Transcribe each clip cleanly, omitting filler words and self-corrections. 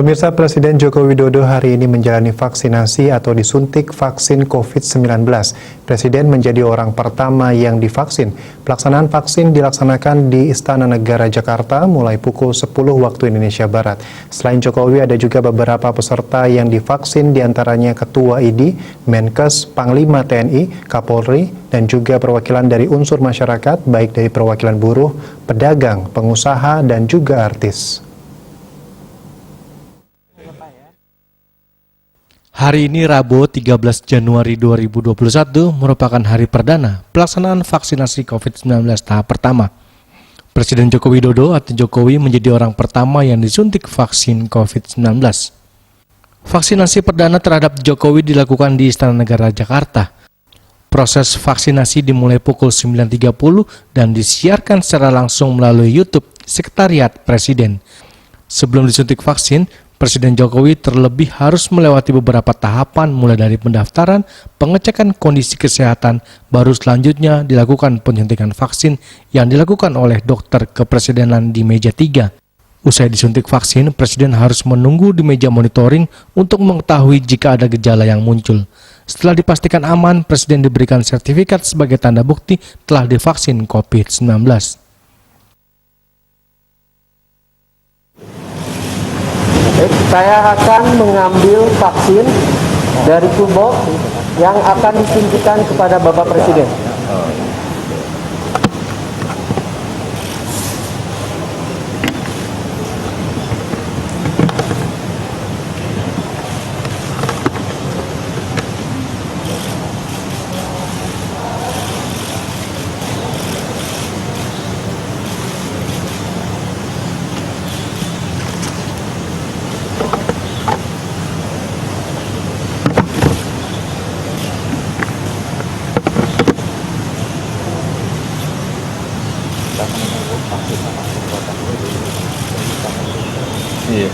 Pemirsa, Presiden Joko Widodo hari ini menjalani vaksinasi atau disuntik vaksin COVID-19. Presiden menjadi orang pertama yang divaksin. Pelaksanaan vaksin dilaksanakan di Istana Negara Jakarta mulai pukul 10 waktu Indonesia Barat. Selain Jokowi, ada juga beberapa peserta yang divaksin, diantaranya Ketua ID, Menkes, Panglima TNI, Kapolri, dan juga perwakilan dari unsur masyarakat, baik dari perwakilan buruh, pedagang, pengusaha, dan juga artis. Hari ini Rabu 13 Januari 2021 merupakan hari perdana pelaksanaan vaksinasi COVID-19 tahap pertama. Presiden Joko Widodo atau Jokowi menjadi orang pertama yang disuntik vaksin COVID-19. Vaksinasi perdana terhadap Jokowi dilakukan di Istana Negara Jakarta. Proses vaksinasi dimulai pukul 9.30 dan disiarkan secara langsung melalui YouTube Sekretariat Presiden. Sebelum disuntik vaksin, Presiden Jokowi terlebih harus melewati beberapa tahapan mulai dari pendaftaran, pengecekan kondisi kesehatan, baru selanjutnya dilakukan penyuntikan vaksin yang dilakukan oleh dokter kepresidenan di meja 3. Usai disuntik vaksin, Presiden harus menunggu di meja monitoring untuk mengetahui jika ada gejala yang muncul. Setelah dipastikan aman, Presiden diberikan sertifikat sebagai tanda bukti telah divaksin COVID-19. Saya akan mengambil vaksin dari tumbok yang akan disuntikan kepada Bapak Presiden. Iya.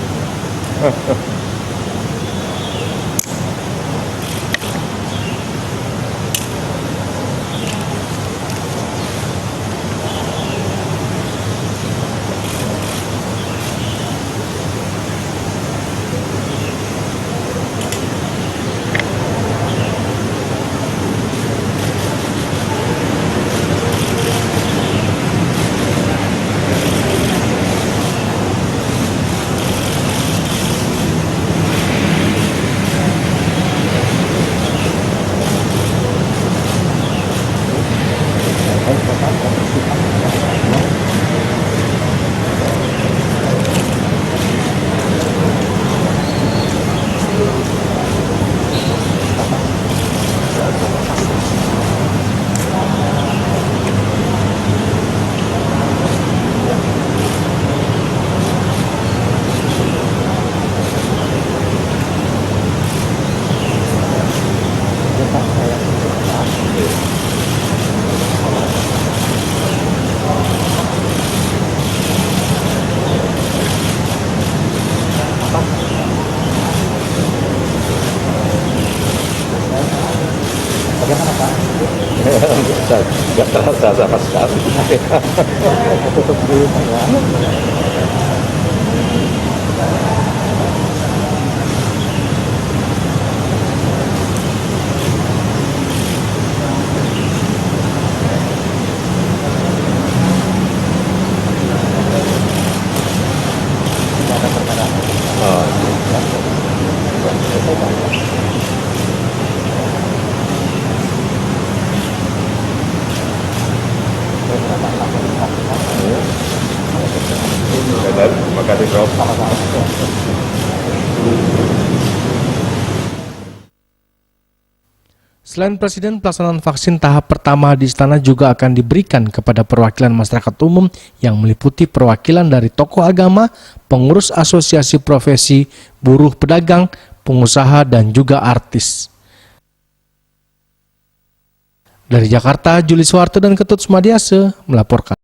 Bagaimana Pak? Nggak terasa sama sekali. Tutup dulu ya. Terima kasih, Prof. Selain Presiden, pelaksanaan vaksin tahap pertama di Istana juga akan diberikan kepada perwakilan masyarakat umum yang meliputi perwakilan dari tokoh agama, pengurus asosiasi profesi, buruh, pedagang, pengusaha, dan juga artis. Dari Jakarta, Juli Suharto dan Ketut Sumadiase melaporkan.